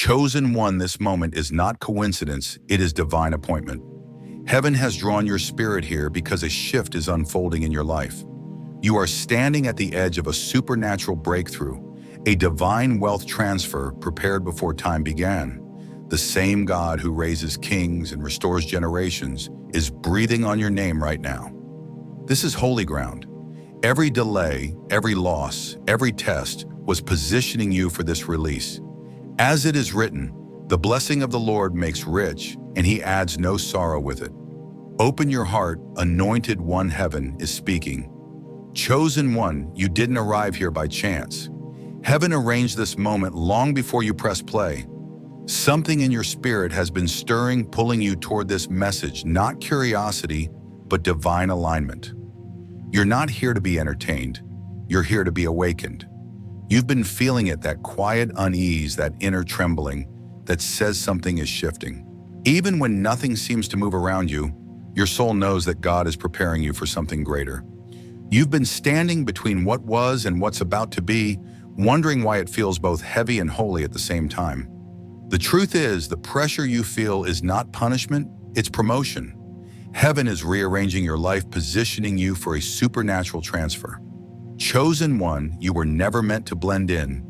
Chosen one, this moment is not coincidence, it is divine appointment. Heaven has drawn your spirit here because a shift is unfolding in your life. You are standing at the edge of a supernatural breakthrough, a divine wealth transfer prepared before time began. The same God who raises kings and restores generations is breathing on your name right now. This is holy ground. Every delay, every loss, every test was positioning you for this release. As it is written, the blessing of the Lord makes rich, and he adds no sorrow with it. Open your heart, anointed one, heaven is speaking. Chosen one, you didn't arrive here by chance. Heaven arranged this moment long before you press play. Something in your spirit has been stirring, pulling you toward this message, not curiosity, but divine alignment. You're not here to be entertained. You're here to be awakened. You've been feeling it, that quiet unease, that inner trembling that says something is shifting. Even when nothing seems to move around you, your soul knows that God is preparing you for something greater. You've been standing between what was and what's about to be, wondering why it feels both heavy and holy at the same time. The truth is, the pressure you feel is not punishment, it's promotion. Heaven is rearranging your life, positioning you for a supernatural transfer. Chosen one, you were never meant to blend in.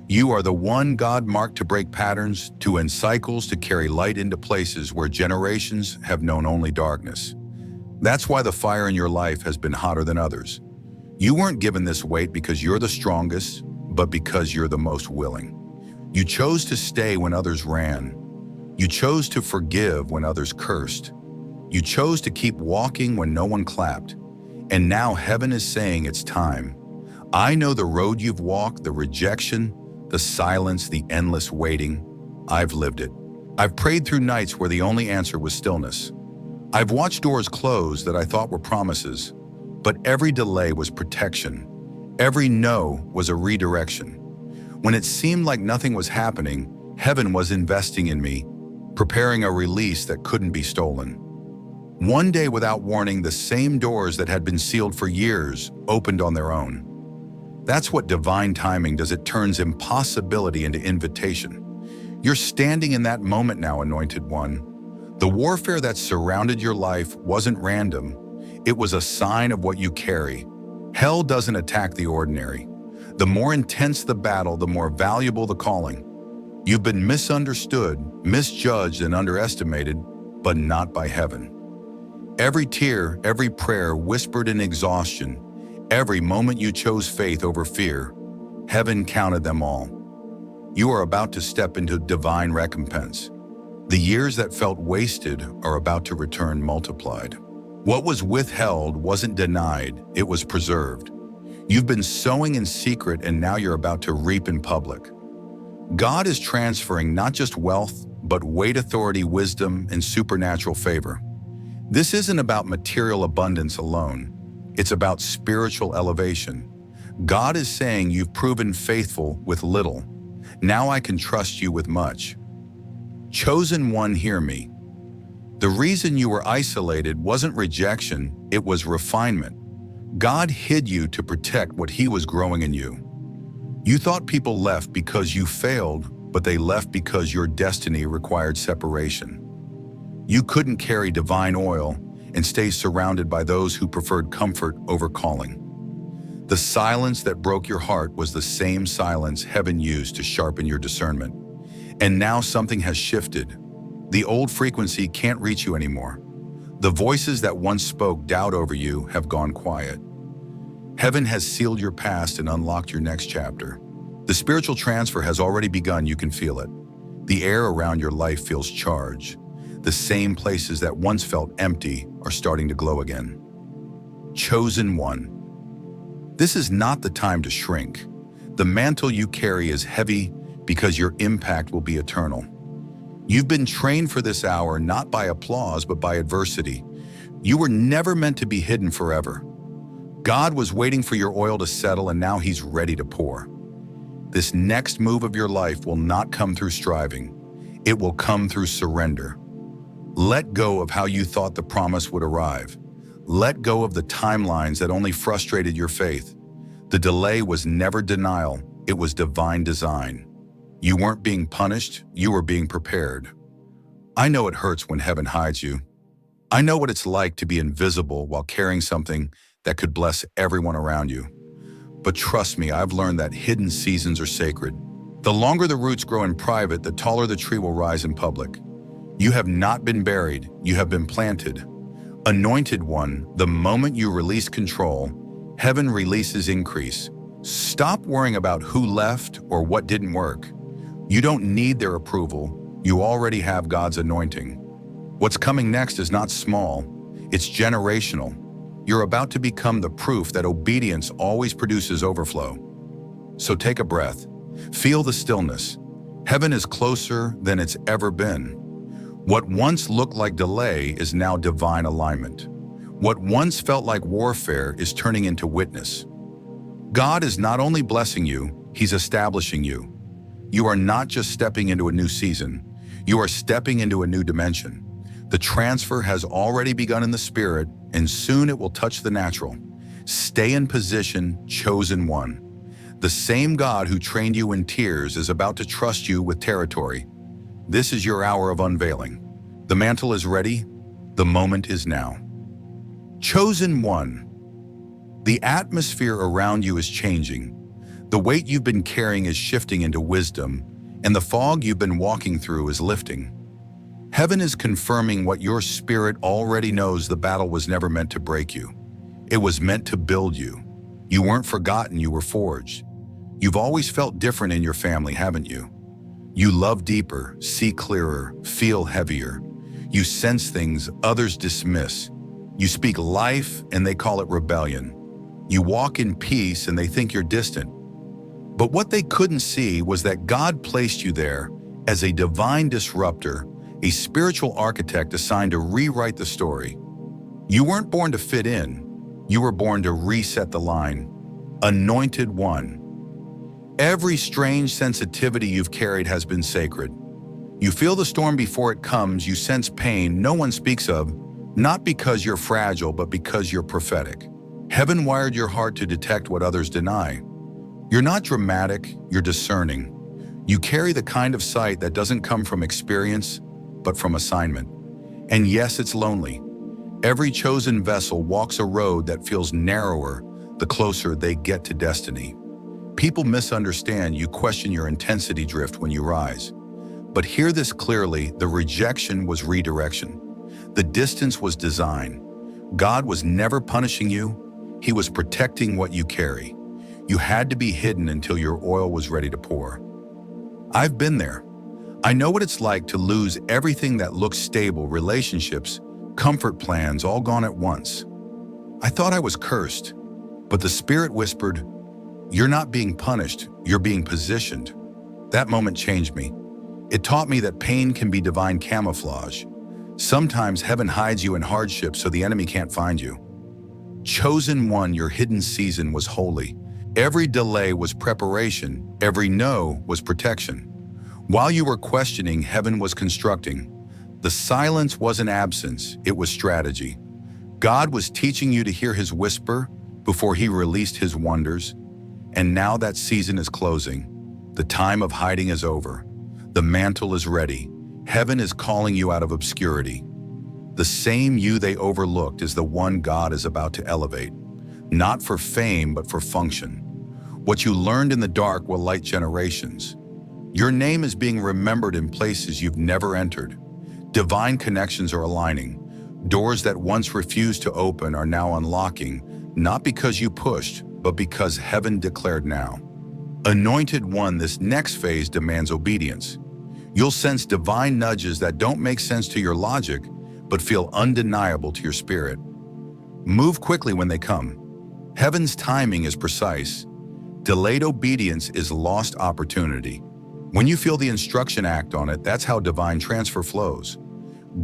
You are the one God marked to break patterns, to end cycles, to carry light into places where generations have known only darkness. That's why the fire in your life has been hotter than others. You weren't given this weight because you're the strongest, but because you're the most willing. You chose to stay when others ran. You chose to forgive when others cursed. You chose to keep walking when no one clapped. And now heaven is saying it's time. I know the road you've walked, the rejection, the silence, the endless waiting. I've lived it. I've prayed through nights where the only answer was stillness. I've watched doors close that I thought were promises, but every delay was protection. Every no was a redirection. When it seemed like nothing was happening, heaven was investing in me, preparing a release that couldn't be stolen. One day, without warning, the same doors that had been sealed for years opened on their own. That's what divine timing does. It turns impossibility into invitation. You're standing in that moment now, anointed one. The warfare that surrounded your life wasn't random. It was a sign of what you carry. Hell doesn't attack the ordinary. The more intense the battle, the more valuable the calling. You've been misunderstood, misjudged, and underestimated, but not by heaven. Every tear, every prayer whispered in exhaustion, every moment you chose faith over fear, heaven counted them all. You are about to step into divine recompense. The years that felt wasted are about to return multiplied. What was withheld wasn't denied, it was preserved. You've been sowing in secret and now you're about to reap in public. God is transferring not just wealth, but weight, authority, wisdom, and supernatural favor. This isn't about material abundance alone. It's about spiritual elevation. God is saying, you've proven faithful with little. Now I can trust you with much. Chosen one, hear me. The reason you were isolated wasn't rejection, it was refinement. God hid you to protect what he was growing in you. You thought people left because you failed, but they left because your destiny required separation. You couldn't carry divine oil and stay surrounded by those who preferred comfort over calling. The silence that broke your heart was the same silence heaven used to sharpen your discernment. And now something has shifted. The old frequency can't reach you anymore. The voices that once spoke doubt over you have gone quiet. Heaven has sealed your past and unlocked your next chapter. The spiritual transfer has already begun, you can feel it. The air around your life feels charged. The same places that once felt empty are starting to glow again. Chosen one. This is not the time to shrink. The mantle you carry is heavy because your impact will be eternal. You've been trained for this hour not by applause but by adversity. You were never meant to be hidden forever. God was waiting for your oil to settle and now he's ready to pour. This next move of your life will not come through striving. It will come through surrender. Let go of how you thought the promise would arrive. Let go of the timelines that only frustrated your faith. The delay was never denial, it was divine design. You weren't being punished, you were being prepared. I know it hurts when heaven hides you. I know what it's like to be invisible while carrying something that could bless everyone around you. But trust me, I've learned that hidden seasons are sacred. The longer the roots grow in private, the taller the tree will rise in public. You have not been buried, you have been planted. Anointed one, the moment you release control, heaven releases increase. Stop worrying about who left or what didn't work. You don't need their approval, you already have God's anointing. What's coming next is not small, it's generational. You're about to become the proof that obedience always produces overflow. So take a breath. Feel the stillness. Heaven is closer than it's ever been. What once looked like delay is now divine alignment. What once felt like warfare is turning into witness. God is not only blessing you, He's establishing you. You are not just stepping into a new season, you are stepping into a new dimension. The transfer has already begun in the spirit, and soon it will touch the natural. Stay in position, chosen one. The same God who trained you in tears is about to trust you with territory. This is your hour of unveiling. The mantle is ready. The moment is now. Chosen one. The atmosphere around you is changing. The weight you've been carrying is shifting into wisdom, and the fog you've been walking through is lifting. Heaven is confirming what your spirit already knows. The battle was never meant to break you. It was meant to build you. You weren't forgotten, you were forged. You've always felt different in your family, haven't you? You love deeper, see clearer, feel heavier. You sense things others dismiss. You speak life and they call it rebellion. You walk in peace and they think you're distant. But what they couldn't see was that God placed you there as a divine disruptor, a spiritual architect assigned to rewrite the story. You weren't born to fit in, you were born to reset the line. Anointed one. Every strange sensitivity you've carried has been sacred. You feel the storm before it comes, you sense pain no one speaks of, not because you're fragile, but because you're prophetic. Heaven wired your heart to detect what others deny. You're not dramatic, you're discerning. You carry the kind of sight that doesn't come from experience, but from assignment. And yes, it's lonely. Every chosen vessel walks a road that feels narrower the closer they get to destiny. People misunderstand, you question your intensity drift when you rise. But hear this clearly, the rejection was redirection. The distance was design. God was never punishing you, He was protecting what you carry. You had to be hidden until your oil was ready to pour. I've been there. I know what it's like to lose everything that looks stable, relationships, comfort plans, all gone at once. I thought I was cursed, but the Spirit whispered, "You're not being punished, you're being positioned." That moment changed me. It taught me that pain can be divine camouflage. Sometimes heaven hides you in hardship so the enemy can't find you. Chosen one, your hidden season was holy. Every delay was preparation, every no was protection. While you were questioning, heaven was constructing. The silence wasn't absence, it was strategy. God was teaching you to hear His whisper before He released His wonders. And now that season is closing. The time of hiding is over. The mantle is ready. Heaven is calling you out of obscurity. The same you they overlooked is the one God is about to elevate. Not for fame, but for function. What you learned in the dark will light generations. Your name is being remembered in places you've never entered. Divine connections are aligning. Doors that once refused to open are now unlocking, not because you pushed, but because heaven declared now. Anointed one, this next phase demands obedience. You'll sense divine nudges that don't make sense to your logic, but feel undeniable to your spirit. Move quickly when they come. Heaven's timing is precise. Delayed obedience is lost opportunity. When you feel the instruction, act on it. That's how divine transfer flows.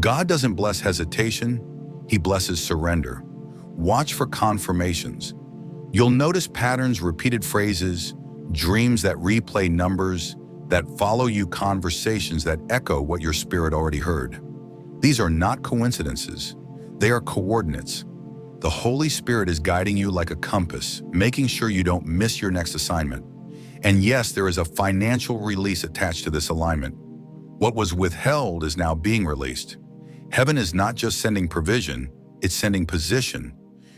God doesn't bless hesitation, He blesses surrender. Watch for confirmations. You'll notice patterns, repeated phrases, dreams that replay numbers, that follow you, conversations that echo what your spirit already heard. These are not coincidences. They are coordinates. The Holy Spirit is guiding you like a compass, making sure you don't miss your next assignment. And yes, there is a financial release attached to this alignment. What was withheld is now being released. Heaven is not just sending provision, it's sending position.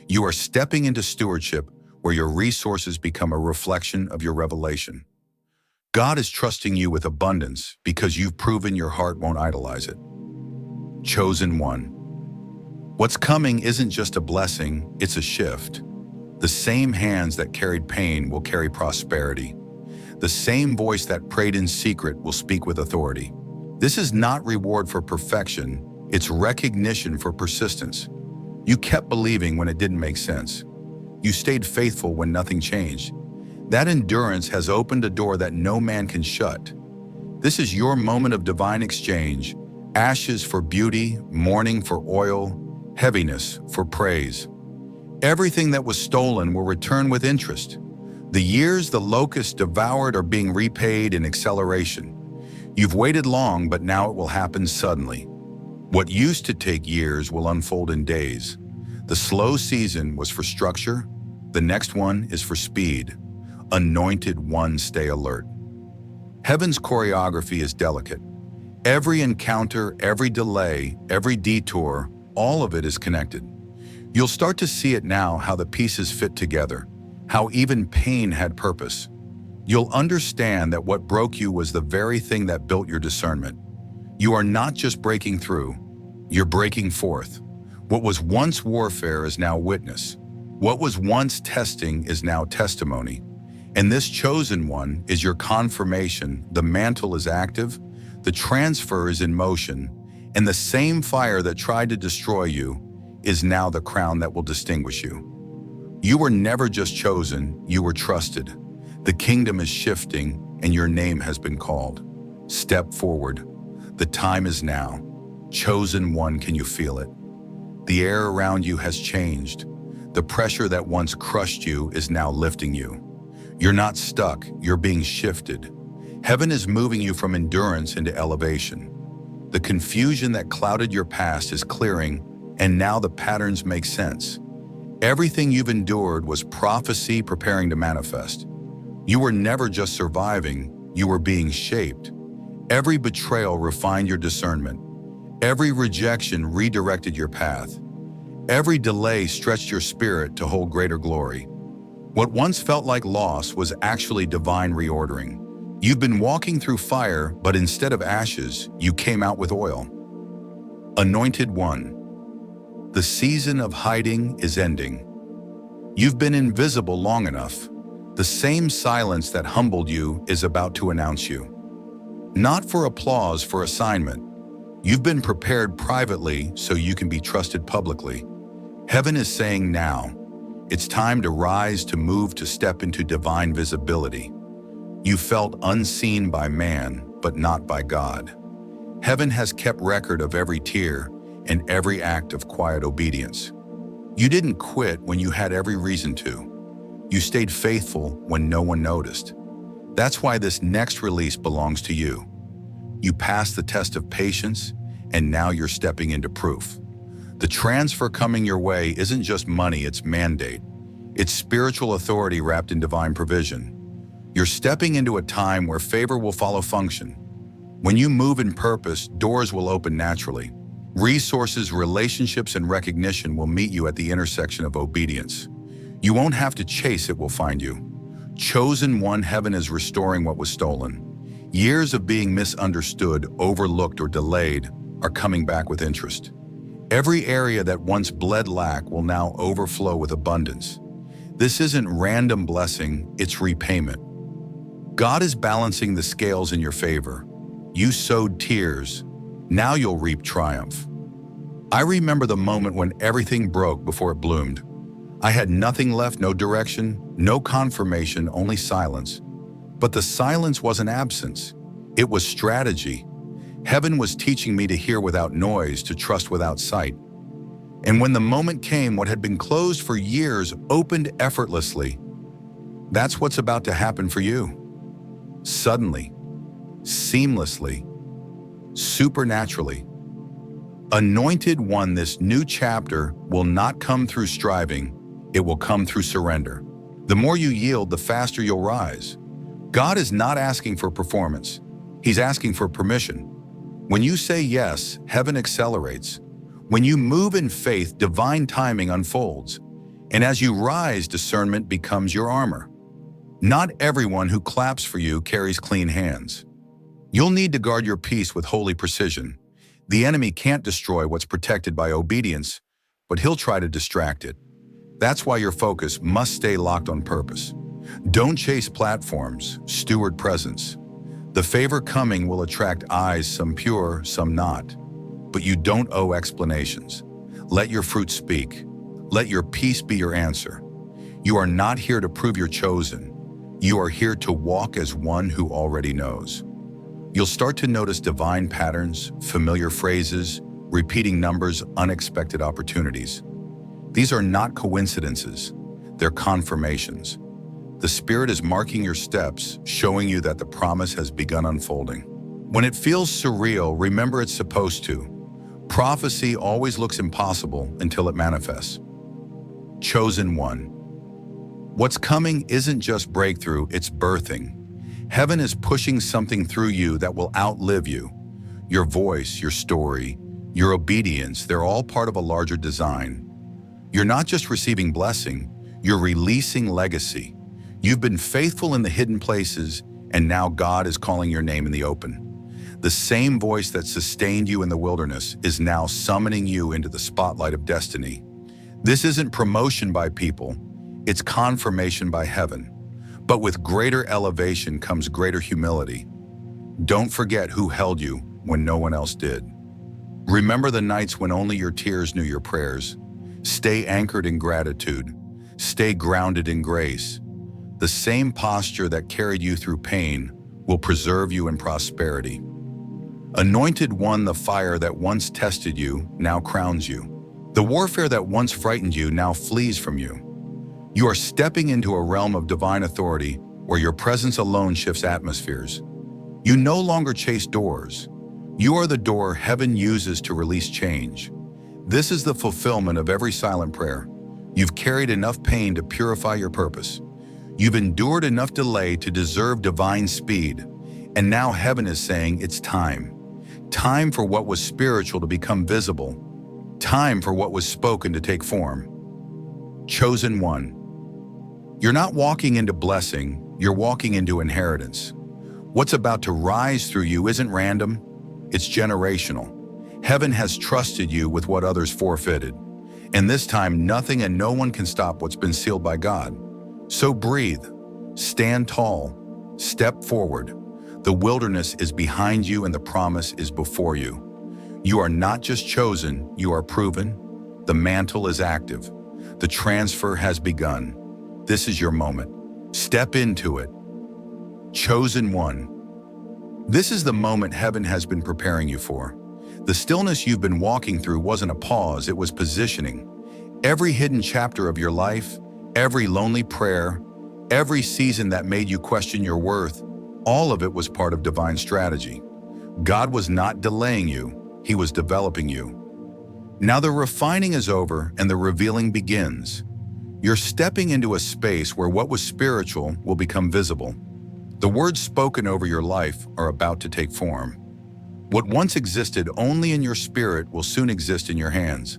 You are stepping into stewardship where your resources become a reflection of your revelation. God is trusting you with abundance because you've proven your heart won't idolize it. Chosen one. What's coming isn't just a blessing, it's a shift. The same hands that carried pain will carry prosperity. The same voice that prayed in secret will speak with authority. This is not reward for perfection, it's recognition for persistence. You kept believing when it didn't make sense. You stayed faithful when nothing changed. That endurance has opened a door that no man can shut. This is your moment of divine exchange, ashes for beauty, mourning for oil, heaviness for praise. Everything that was stolen will return with interest. The years the locusts devoured are being repaid in acceleration. You've waited long, but now it will happen suddenly. What used to take years will unfold in days. The slow season was for structure. The next one is for speed. Anointed ones, stay alert. Heaven's choreography is delicate. Every encounter, every delay, every detour, all of it is connected. You'll start to see it now, how the pieces fit together, how even pain had purpose. You'll understand that what broke you was the very thing that built your discernment. You are not just breaking through, you're breaking forth. What was once warfare is now witness. What was once testing is now testimony. And this chosen one is your confirmation. The mantle is active, the transfer is in motion, and the same fire that tried to destroy you is now the crown that will distinguish you. You were never just chosen, you were trusted. The kingdom is shifting and your name has been called. Step forward. The time is now. Chosen one, can you feel it? The air around you has changed. The pressure that once crushed you is now lifting you. You're not stuck, you're being shifted. Heaven is moving you from endurance into elevation. The confusion that clouded your past is clearing, and now the patterns make sense. Everything you've endured was prophecy preparing to manifest. You were never just surviving, you were being shaped. Every betrayal refined your discernment. Every rejection redirected your path. Every delay stretched your spirit to hold greater glory. What once felt like loss was actually divine reordering. You've been walking through fire, but instead of ashes, you came out with oil. Anointed one. The season of hiding is ending. You've been invisible long enough. The same silence that humbled you is about to announce you. Not for applause, for assignment. You've been prepared privately so you can be trusted publicly. Heaven is saying now, it's time to rise, to move, to step into divine visibility. You felt unseen by man, but not by God. Heaven has kept record of every tear and every act of quiet obedience. You didn't quit when you had every reason to. You stayed faithful when no one noticed. That's why this next release belongs to you. You passed the test of patience, and now you're stepping into proof. The transfer coming your way isn't just money, it's mandate. It's spiritual authority wrapped in divine provision. You're stepping into a time where favor will follow function. When you move in purpose, doors will open naturally. Resources, relationships, and recognition will meet you at the intersection of obedience. You won't have to chase, it will find you. Chosen one, heaven is restoring what was stolen. Years of being misunderstood, overlooked, or delayed are coming back with interest. Every area that once bled lack will now overflow with abundance. This isn't random blessing, it's repayment. God is balancing the scales in your favor. You sowed tears, now you'll reap triumph. I remember the moment when everything broke before it bloomed. I had nothing left, no direction, no confirmation, only silence. But the silence wasn't absence, it was strategy. Heaven was teaching me to hear without noise, to trust without sight. And when the moment came, what had been closed for years opened effortlessly. That's what's about to happen for you. Suddenly, seamlessly, supernaturally. Anointed one, this new chapter will not come through striving, it will come through surrender. The more you yield, the faster you'll rise. God is not asking for performance. He's asking for permission. When you say yes, heaven accelerates. When you move in faith, divine timing unfolds. And as you rise, discernment becomes your armor. Not everyone who claps for you carries clean hands. You'll need to guard your peace with holy precision. The enemy can't destroy what's protected by obedience, but he'll try to distract it. That's why your focus must stay locked on purpose. Don't chase platforms, steward presence. The favor coming will attract eyes, some pure, some not. But you don't owe explanations. Let your fruit speak. Let your peace be your answer. You are not here to prove you're chosen. You are here to walk as one who already knows. You'll start to notice divine patterns, familiar phrases, repeating numbers, unexpected opportunities. These are not coincidences. They're confirmations. The Spirit is marking your steps, showing you that the promise has begun unfolding. When it feels surreal, remember it's supposed to. Prophecy always looks impossible until it manifests. Chosen one. What's coming isn't just breakthrough, it's birthing. Heaven is pushing something through you that will outlive you. Your voice, your story, your obedience, they're all part of a larger design. You're not just receiving blessing, you're releasing legacy. You've been faithful in the hidden places, and now God is calling your name in the open. The same voice that sustained you in the wilderness is now summoning you into the spotlight of destiny. This isn't promotion by people, it's confirmation by heaven. But with greater elevation comes greater humility. Don't forget who held you when no one else did. Remember the nights when only your tears knew your prayers. Stay anchored in gratitude. Stay grounded in grace. The same posture that carried you through pain will preserve you in prosperity. Anointed one, the fire that once tested you now crowns you. The warfare that once frightened you now flees from you. You are stepping into a realm of divine authority where your presence alone shifts atmospheres. You no longer chase doors. You are the door heaven uses to release change. This is the fulfillment of every silent prayer. You've carried enough pain to purify your purpose. You've endured enough delay to deserve divine speed. And now heaven is saying it's time. Time for what was spiritual to become visible. Time for what was spoken to take form. Chosen one. You're not walking into blessing, you're walking into inheritance. What's about to rise through you isn't random, it's generational. Heaven has trusted you with what others forfeited. And this time, nothing and no one can stop what's been sealed by God. So breathe, stand tall, step forward. The wilderness is behind you and the promise is before you. You are not just chosen, you are proven. The mantle is active. The transfer has begun. This is your moment. Step into it. Chosen one. This is the moment heaven has been preparing you for. The stillness you've been walking through wasn't a pause, it was positioning. Every hidden chapter of your life, every lonely prayer, every season that made you question your worth, all of it was part of divine strategy. God was not delaying you, He was developing you. Now the refining is over and the revealing begins. You're stepping into a space where what was spiritual will become visible. The words spoken over your life are about to take form. What once existed only in your spirit will soon exist in your hands.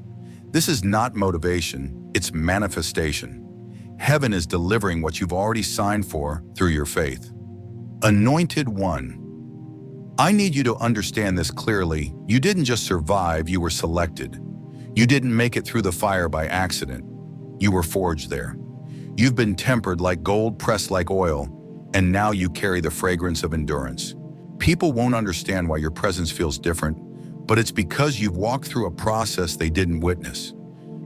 This is not motivation, it's manifestation. Heaven is delivering what you've already signed for through your faith. Anointed one. I need you to understand this clearly. You didn't just survive, you were selected. You didn't make it through the fire by accident. You were forged there. You've been tempered like gold, pressed like oil, and now you carry the fragrance of endurance. People won't understand why your presence feels different, but it's because you've walked through a process they didn't witness.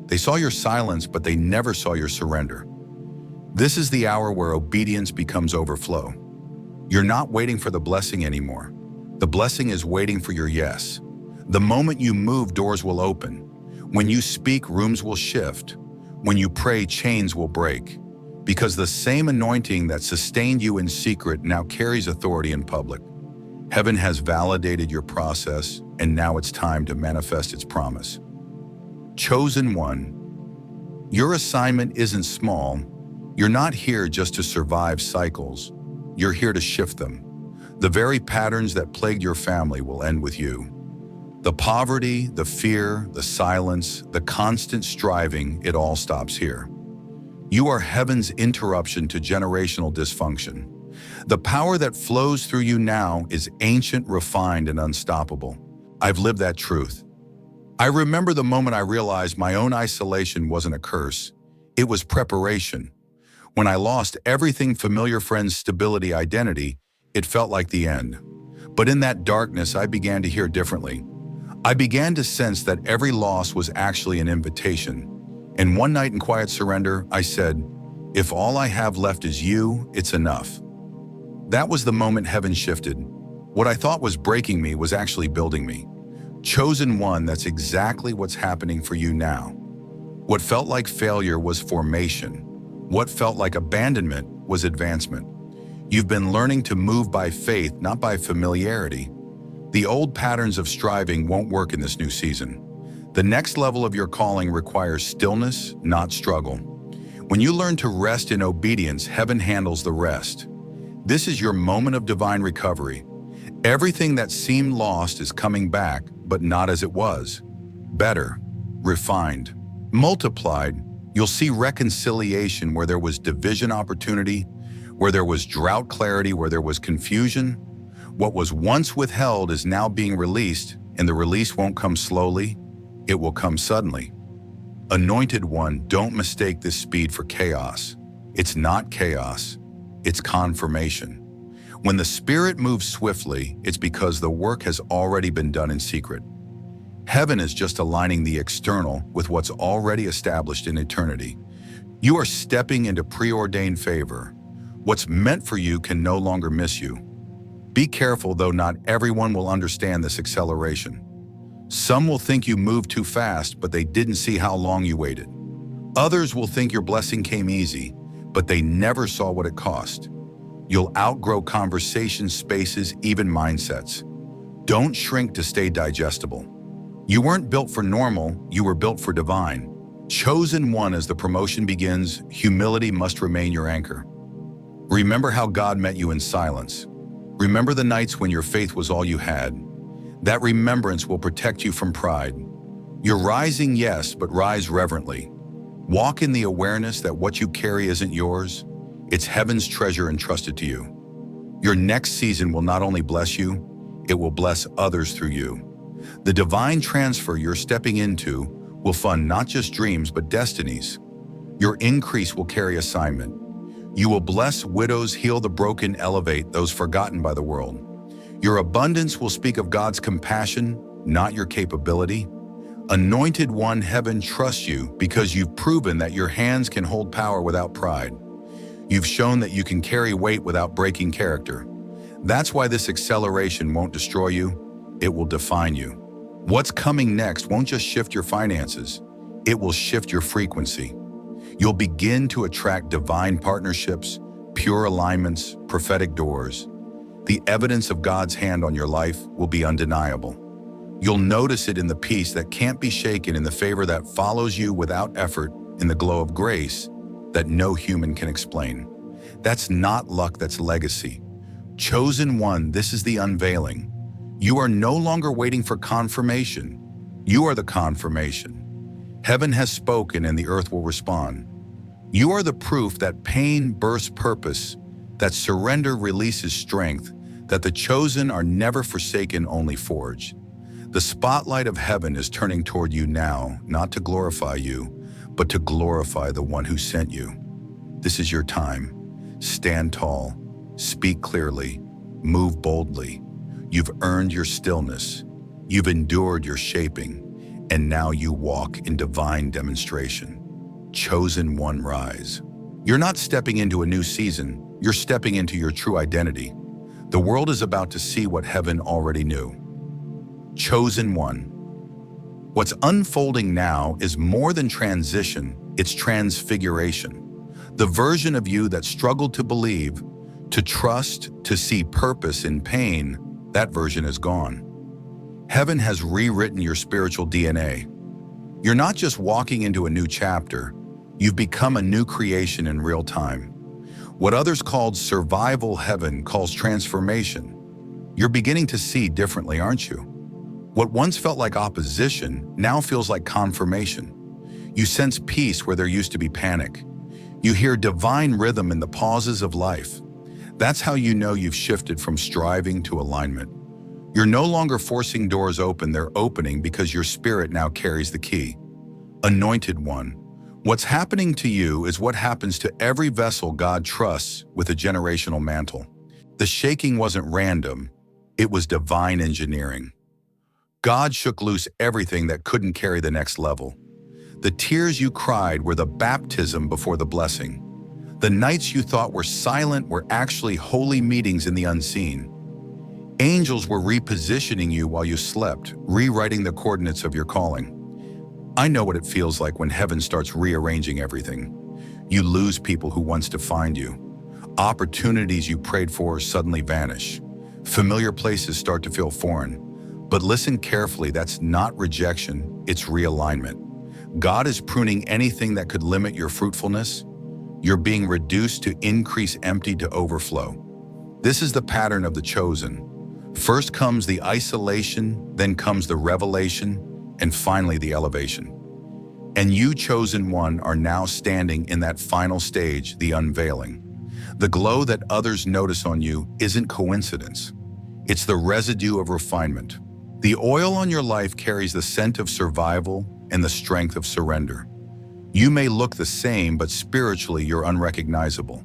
They saw your silence, but they never saw your surrender. This is the hour where obedience becomes overflow. You're not waiting for the blessing anymore. The blessing is waiting for your yes. The moment you move, doors will open. When you speak, rooms will shift. When you pray, chains will break. Because the same anointing that sustained you in secret now carries authority in public. Heaven has validated your process, and now it's time to manifest its promise. Chosen one. Your assignment isn't small. You're not here just to survive cycles. you're here to shift them. The very patterns that plagued your family will end with you. The poverty, the fear, the silence, the constant striving, it all stops here. You are heaven's interruption to generational dysfunction. The power that flows through you now is ancient, refined, and unstoppable. I've lived that truth. I remember the moment I realized my own isolation wasn't a curse. It was preparation. When I lost everything familiar, friends, stability, identity, it felt like the end. But in that darkness, I began to hear differently. I began to sense that every loss was actually an invitation. And one night in quiet surrender, I said, "If all I have left is you, it's enough." That was the moment heaven shifted. What I thought was breaking me was actually building me. Chosen one, that's exactly what's happening for you now. What felt like failure was formation. What felt like abandonment was advancement. You've been learning to move by faith, not by familiarity. The old patterns of striving won't work in this new season. The next level of your calling requires stillness, not struggle. When you learn to rest in obedience, heaven handles the rest. This is your moment of divine recovery. Everything that seemed lost is coming back, but not as it was. Better, refined, multiplied. You'll see reconciliation where there was division opportunity, where there was drought clarity, where there was confusion. What was once withheld is now being released, and the release won't come slowly, it will come suddenly. Anointed one, don't mistake this speed for chaos. It's not chaos, it's confirmation. When the Spirit moves swiftly, it's because the work has already been done in secret. Heaven is just aligning the external with what's already established in eternity. You are stepping into preordained favor. What's meant for you can no longer miss you. Be careful, though not everyone will understand this acceleration. Some will think you moved too fast, but they didn't see how long you waited. Others will think your blessing came easy, but they never saw what it cost. You'll outgrow conversations, spaces, even mindsets. Don't shrink to stay digestible. You weren't built for normal, you were built for divine. Chosen one, as the promotion begins, humility must remain your anchor. Remember how God met you in silence. Remember the nights when your faith was all you had. That remembrance will protect you from pride. You're rising, yes, but rise reverently. Walk in the awareness that what you carry isn't yours, it's heaven's treasure entrusted to you. Your next season will not only bless you, it will bless others through you. The divine transfer you're stepping into will fund not just dreams, but destinies. Your increase will carry assignment. You will bless widows, heal the broken, elevate those forgotten by the world. Your abundance will speak of God's compassion, not your capability. Anointed one, heaven trusts you because you've proven that your hands can hold power without pride. You've shown that you can carry weight without breaking character. That's why this acceleration won't destroy you, it will define you. What's coming next won't just shift your finances, it will shift your frequency. You'll begin to attract divine partnerships, pure alignments, prophetic doors. The evidence of God's hand on your life will be undeniable. You'll notice it in the peace that can't be shaken, in the favor that follows you without effort, in the glow of grace that no human can explain. That's not luck, that's legacy. Chosen one, this is the unveiling. You are no longer waiting for confirmation. You are the confirmation. Heaven has spoken and the earth will respond. You are the proof that pain births purpose, that surrender releases strength, that the chosen are never forsaken, only forged. The spotlight of heaven is turning toward you now, not to glorify you, but to glorify the one who sent you. This is your time. Stand tall, speak clearly, move boldly. You've earned your stillness. You've endured your shaping, and now you walk in divine demonstration. Chosen one, rise. You're not stepping into a new season, you're stepping into your true identity. The world is about to see what heaven already knew. Chosen one. What's unfolding now is more than transition, it's transfiguration. The version of you that struggled to believe, to trust, to see purpose in pain, that version is gone. Heaven has rewritten your spiritual DNA. You're not just walking into a new chapter, you've become a new creation in real time. What others called survival, heaven calls transformation. You're beginning to see differently, aren't you? What once felt like opposition now feels like confirmation. You sense peace where there used to be panic. You hear divine rhythm in the pauses of life. That's how you know you've shifted from striving to alignment. You're no longer forcing doors open, they're opening because your spirit now carries the key. Anointed one. What's happening to you is what happens to every vessel God trusts with a generational mantle. The shaking wasn't random, it was divine engineering. God shook loose everything that couldn't carry the next level. The tears you cried were the baptism before the blessing. The nights you thought were silent were actually holy meetings in the unseen. Angels were repositioning you while you slept, rewriting the coordinates of your calling. I know what it feels like when heaven starts rearranging everything. You lose people who once defined you. Opportunities you prayed for suddenly vanish. Familiar places start to feel foreign. But listen carefully, that's not rejection, it's realignment. God is pruning anything that could limit your fruitfulness. You're being reduced to increase, empty to overflow. This is the pattern of the chosen. First comes the isolation, then comes the revelation, and finally the elevation. And you, chosen one, are now standing in that final stage, the unveiling. The glow that others notice on you isn't coincidence. It's the residue of refinement. The oil on your life carries the scent of survival and the strength of surrender. You may look the same, but spiritually you're unrecognizable.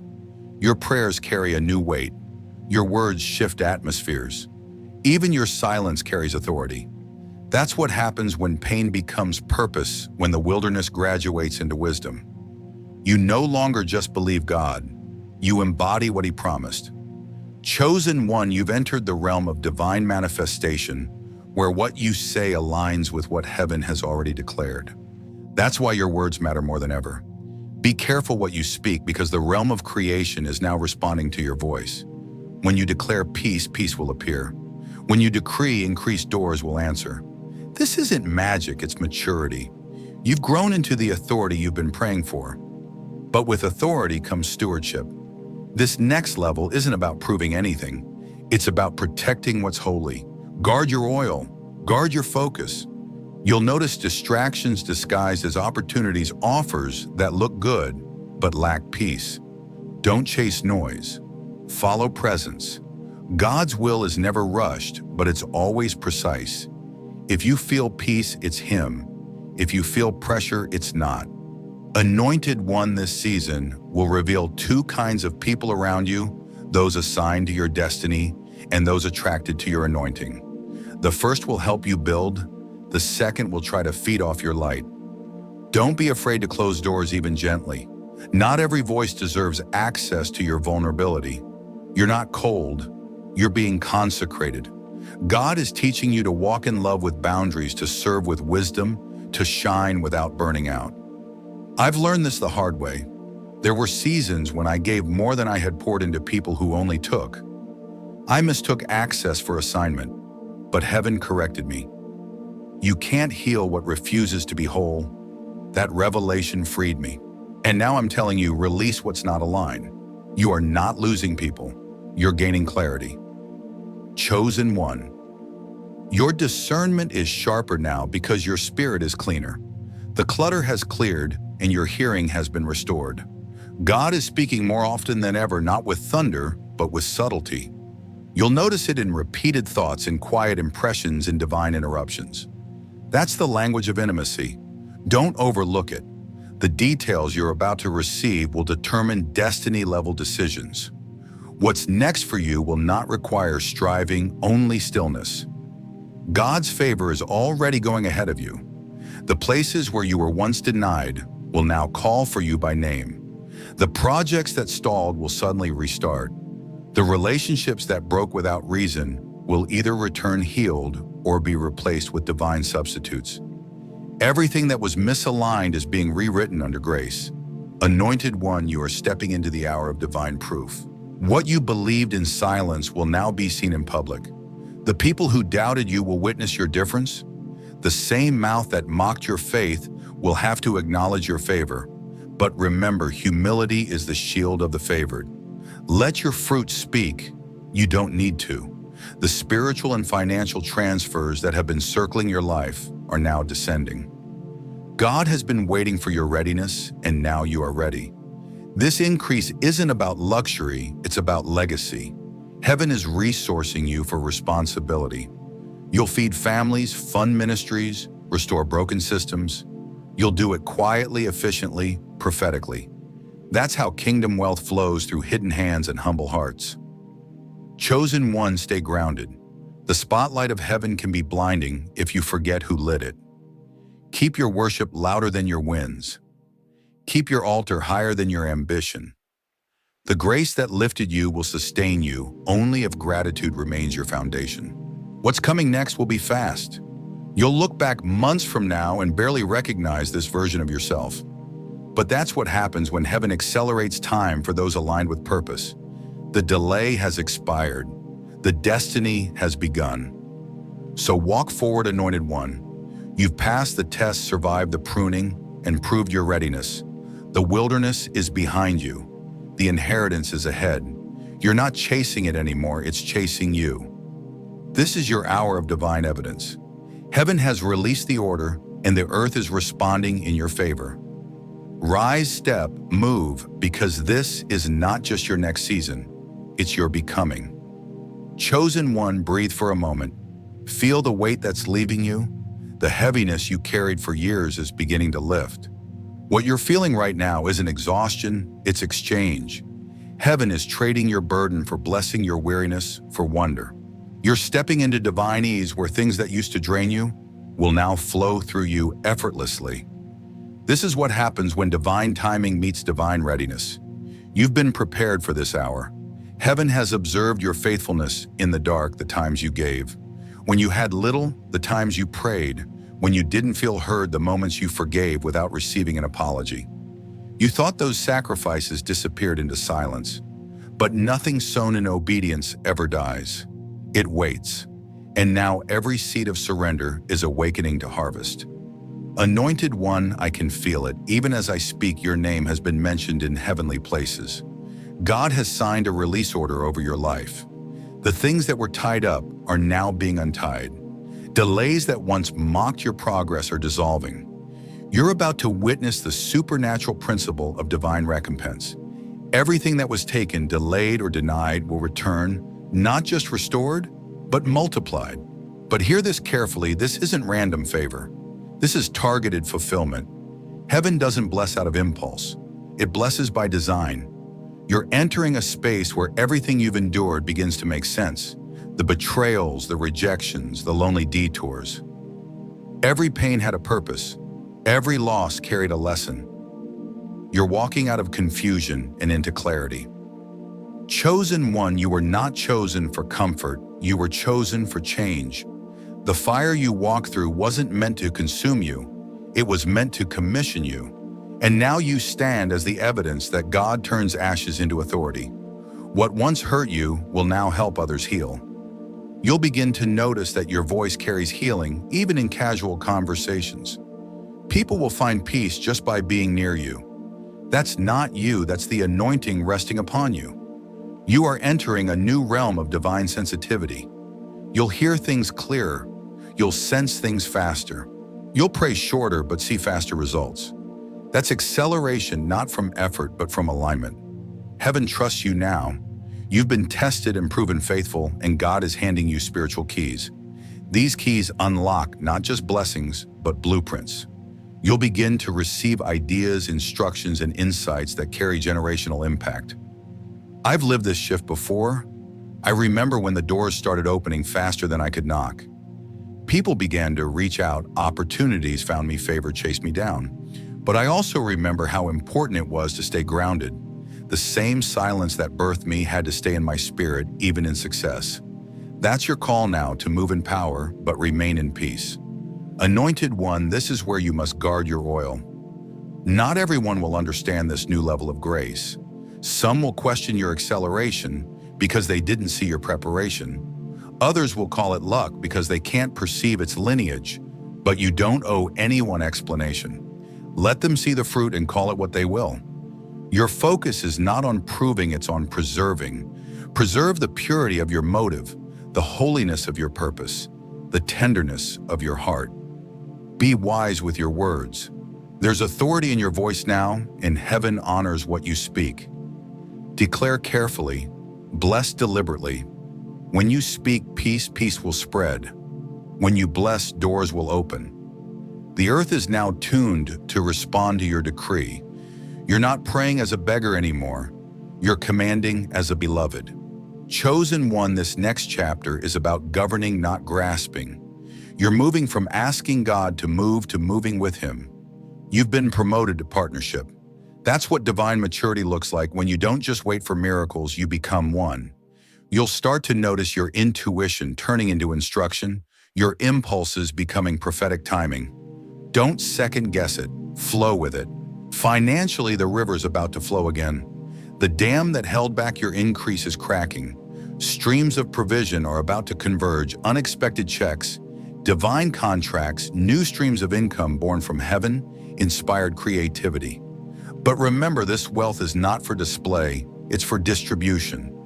Your prayers carry a new weight. Your words shift atmospheres. Even your silence carries authority. That's what happens when pain becomes purpose, when the wilderness graduates into wisdom. You no longer just believe God, you embody what He promised. Chosen one, you've entered the realm of divine manifestation, where what you say aligns with what heaven has already declared. That's why your words matter more than ever. Be careful what you speak, because the realm of creation is now responding to your voice. When you declare peace, peace will appear. When you decree, increased doors will answer. This isn't magic, it's maturity. You've grown into the authority you've been praying for. But with authority comes stewardship. This next level isn't about proving anything. It's about protecting what's holy. Guard your oil. Guard your focus. You'll notice distractions disguised as opportunities, offers that look good but lack peace. Don't chase noise. Follow presence. God's will is never rushed, but it's always precise. If you feel peace, it's Him. If you feel pressure, it's not. Anointed one, this season will reveal two kinds of people around you, those assigned to your destiny and those attracted to your anointing. The first will help you build, the second will try to feed off your light. Don't be afraid to close doors even gently. Not every voice deserves access to your vulnerability. You're not cold, you're being consecrated. God is teaching you to walk in love with boundaries, to serve with wisdom, to shine without burning out. I've learned this the hard way. There were seasons when I gave more than I had poured into people who only took. I mistook access for assignment, but heaven corrected me. You can't heal what refuses to be whole. That revelation freed me. And now I'm telling you, release what's not aligned. You are not losing people. You're gaining clarity. Chosen one. Your discernment is sharper now because your spirit is cleaner. The clutter has cleared and your hearing has been restored. God is speaking more often than ever, not with thunder, but with subtlety. You'll notice it in repeated thoughts, in quiet impressions, in divine interruptions. That's the language of intimacy. Don't overlook it. The details you're about to receive will determine destiny-level decisions. What's next for you will not require striving, only stillness. God's favor is already going ahead of you. The places where you were once denied will now call for you by name. The projects that stalled will suddenly restart. The relationships that broke without reason will either return healed or be replaced with divine substitutes. Everything that was misaligned is being rewritten under grace. Anointed one, you are stepping into the hour of divine proof. What you believed in silence will now be seen in public. The people who doubted you will witness your difference. The same mouth that mocked your faith will have to acknowledge your favor. But remember, humility is the shield of the favored. Let your fruit speak. You don't need to. The spiritual and financial transfers that have been circling your life are now descending. God has been waiting for your readiness, and now you are ready. This increase isn't about luxury, it's about legacy. Heaven is resourcing you for responsibility. You'll feed families, fund ministries, restore broken systems. You'll do it quietly, efficiently, prophetically. That's how kingdom wealth flows through hidden hands and humble hearts. Chosen ones, stay grounded. The spotlight of heaven can be blinding if you forget who lit it. Keep your worship louder than your wins. Keep your altar higher than your ambition. The grace that lifted you will sustain you only if gratitude remains your foundation. What's coming next will be fast. You'll look back months from now and barely recognize this version of yourself. But that's what happens when heaven accelerates time for those aligned with purpose. The delay has expired. The destiny has begun. So walk forward, anointed one. You've passed the test, survived the pruning, and proved your readiness. The wilderness is behind you. The inheritance is ahead. You're not chasing it anymore, it's chasing you. This is your hour of divine evidence. Heaven has released the order, and the earth is responding in your favor. Rise, step, move, because this is not just your next season, it's your becoming. Chosen one, breathe for a moment. Feel the weight that's leaving you. The heaviness you carried for years is beginning to lift. What you're feeling right now isn't exhaustion, it's exchange. Heaven is trading your burden for blessing your weariness for wonder. You're stepping into divine ease where things that used to drain you will now flow through you effortlessly. This is what happens when divine timing meets divine readiness. You've been prepared for this hour. Heaven has observed your faithfulness in the dark, the times you gave. When you had little, the times you prayed. When you didn't feel heard, the moments you forgave without receiving an apology. You thought those sacrifices disappeared into silence. But nothing sown in obedience ever dies. It waits. And now every seed of surrender is awakening to harvest. Anointed one, I can feel it. Even as I speak, your name has been mentioned in heavenly places. God has signed a release order over your life. The things that were tied up are now being untied. Delays that once mocked your progress are dissolving. You're about to witness the supernatural principle of divine recompense. Everything that was taken, delayed, or denied will return, not just restored, but multiplied. But hear this carefully, this isn't random favor. This is targeted fulfillment. Heaven doesn't bless out of impulse. It blesses by design. You're entering a space where everything you've endured begins to make sense. The betrayals, the rejections, the lonely detours. Every pain had a purpose. Every loss carried a lesson. You're walking out of confusion and into clarity. Chosen one, you were not chosen for comfort. You were chosen for change. The fire you walked through wasn't meant to consume you. It was meant to commission you. And now you stand as the evidence that God turns ashes into authority. What once hurt you will now help others heal. You'll begin to notice that your voice carries healing, even in casual conversations. People will find peace just by being near you. That's not you, that's the anointing resting upon you. You are entering a new realm of divine sensitivity. You'll hear things clearer. You'll sense things faster. You'll pray shorter but see faster results. That's acceleration, not from effort, but from alignment. Heaven trusts you now. You've been tested and proven faithful, and God is handing you spiritual keys. These keys unlock not just blessings, but blueprints. You'll begin to receive ideas, instructions, and insights that carry generational impact. I've lived this shift before. I remember when the doors started opening faster than I could knock. People began to reach out, opportunities found me, favor chased me down. But I also remember how important it was to stay grounded. The same silence that birthed me had to stay in my spirit, even in success. That's your call now, to move in power, but remain in peace. Anointed one, this is where you must guard your oil. Not everyone will understand this new level of grace. Some will question your acceleration because they didn't see your preparation. Others will call it luck because they can't perceive its lineage, but you don't owe anyone explanation. Let them see the fruit and call it what they will. Your focus is not on proving, it's on preserving. Preserve the purity of your motive, the holiness of your purpose, the tenderness of your heart. Be wise with your words. There's authority in your voice now, and heaven honors what you speak. Declare carefully, bless deliberately. When you speak peace, peace will spread. When you bless, doors will open. The earth is now tuned to respond to your decree. You're not praying as a beggar anymore. You're commanding as a beloved. Chosen one, this next chapter is about governing, not grasping. You're moving from asking God to moving with Him. You've been promoted to partnership. That's what divine maturity looks like when you don't just wait for miracles, you become one. You'll start to notice your intuition turning into instruction, your impulses becoming prophetic timing. Don't second guess it, flow with it. Financially, the river's about to flow again. The dam that held back your increase is cracking. Streams of provision are about to converge, unexpected checks, divine contracts, new streams of income born from heaven-inspired creativity. But remember, this wealth is not for display, it's for distribution.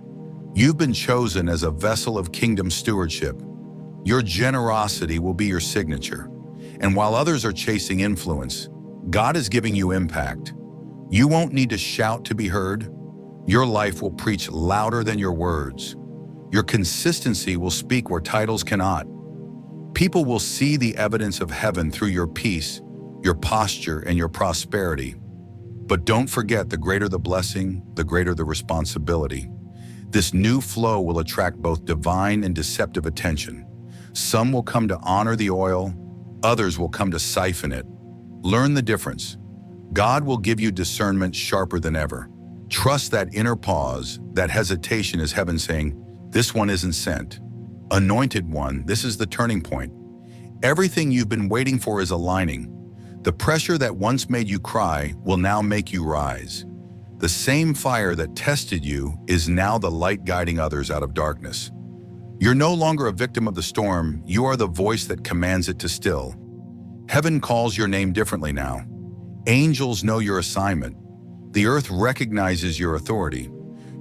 You've been chosen as a vessel of kingdom stewardship. Your generosity will be your signature. And while others are chasing influence, God is giving you impact. You won't need to shout to be heard. Your life will preach louder than your words. Your consistency will speak where titles cannot. People will see the evidence of heaven through your peace, your posture, and your prosperity. But don't forget, the greater the blessing, the greater the responsibility. This new flow will attract both divine and deceptive attention. Some will come to honor the oil, others will come to siphon it. Learn the difference. God will give you discernment sharper than ever. Trust that inner pause, that hesitation is heaven saying, this one isn't sent. Anointed one, this is the turning point. Everything you've been waiting for is aligning. The pressure that once made you cry will now make you rise. The same fire that tested you is now the light guiding others out of darkness. You're no longer a victim of the storm, you are the voice that commands it to still. Heaven calls your name differently now. Angels know your assignment. The earth recognizes your authority.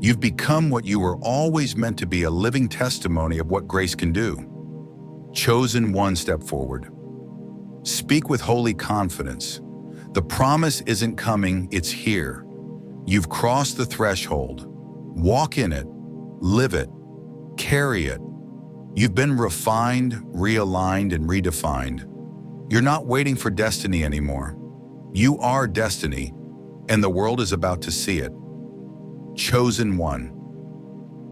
You've become what you were always meant to be, a living testimony of what grace can do. Chosen one, step forward. Speak with holy confidence. The promise isn't coming, it's here. You've crossed the threshold. Walk in it, live it, carry it. You've been refined, realigned, and redefined. You're not waiting for destiny anymore. You are destiny, and the world is about to see it. Chosen one.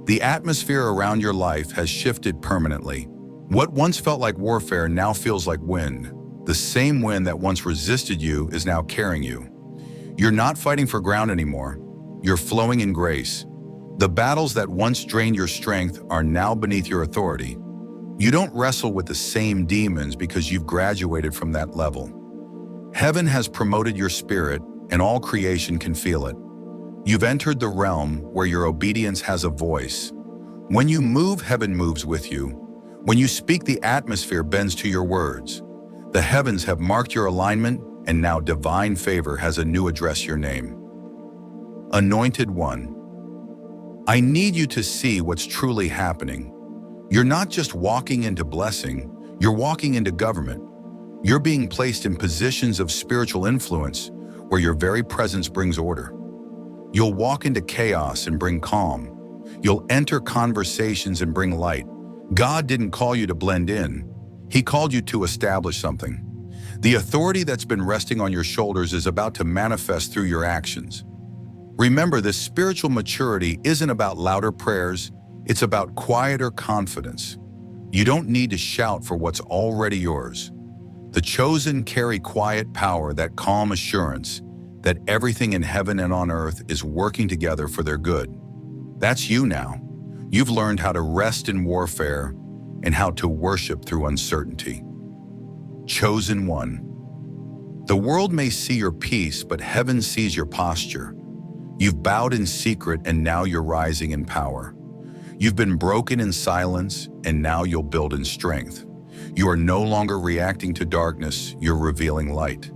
The atmosphere around your life has shifted permanently. What once felt like warfare now feels like wind. The same wind that once resisted you is now carrying you. You're not fighting for ground anymore. You're flowing in grace. The battles that once drained your strength are now beneath your authority. You don't wrestle with the same demons because you've graduated from that level. Heaven has promoted your spirit, and all creation can feel it. You've entered the realm where your obedience has a voice. When you move, heaven moves with you. When you speak, the atmosphere bends to your words. The heavens have marked your alignment, and now divine favor has a new address your name. Anointed one. I need you to see what's truly happening. You're not just walking into blessing, you're walking into government. You're being placed in positions of spiritual influence where your very presence brings order. You'll walk into chaos and bring calm. You'll enter conversations and bring light. God didn't call you to blend in. He called you to establish something. The authority that's been resting on your shoulders is about to manifest through your actions. Remember, this spiritual maturity isn't about louder prayers, it's about quieter confidence. You don't need to shout for what's already yours. The chosen carry quiet power, that calm assurance that everything in heaven and on earth is working together for their good. That's you now. You've learned how to rest in warfare and how to worship through uncertainty. Chosen one. The world may see your peace, but heaven sees your posture. You've bowed in secret, and now you're rising in power. You've been broken in silence, and now you'll build in strength. You are no longer reacting to darkness, you're revealing light.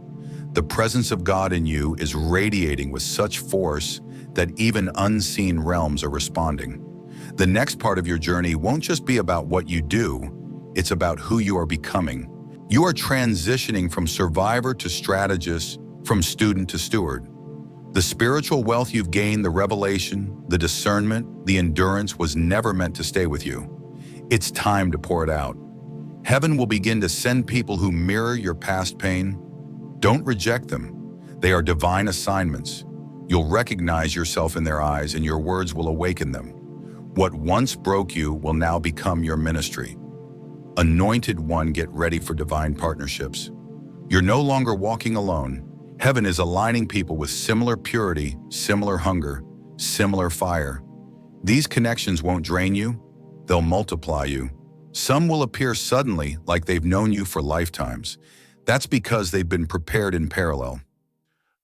The presence of God in you is radiating with such force that even unseen realms are responding. The next part of your journey won't just be about what you do, it's about who you are becoming. You are transitioning from survivor to strategist, from student to steward. The spiritual wealth you've gained, the revelation, the discernment, the endurance was never meant to stay with you. It's time to pour it out. Heaven will begin to send people who mirror your past pain. Don't reject them. They are divine assignments. You'll recognize yourself in their eyes and your words will awaken them. What once broke you will now become your ministry. Anointed one, get ready for divine partnerships. You're no longer walking alone. Heaven is aligning people with similar purity, similar hunger, similar fire. These connections won't drain you, they'll multiply you. Some will appear suddenly, like they've known you for lifetimes. That's because they've been prepared in parallel.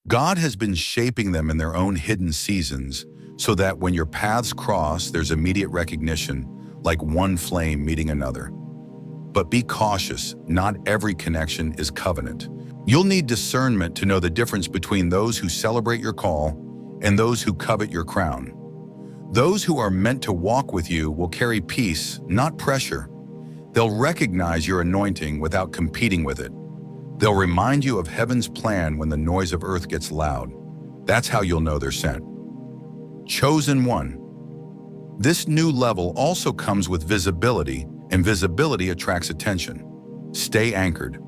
God has been shaping them in their own hidden seasons, so that when your paths cross, there's immediate recognition, like one flame meeting another. But be cautious, not every connection is covenant. You'll need discernment to know the difference between those who celebrate your call and those who covet your crown. Those who are meant to walk with you will carry peace, not pressure. They'll recognize your anointing without competing with it. They'll remind you of heaven's plan when the noise of earth gets loud. That's how you'll know they're sent. Chosen one. This new level also comes with visibility, and visibility attracts attention. Stay anchored.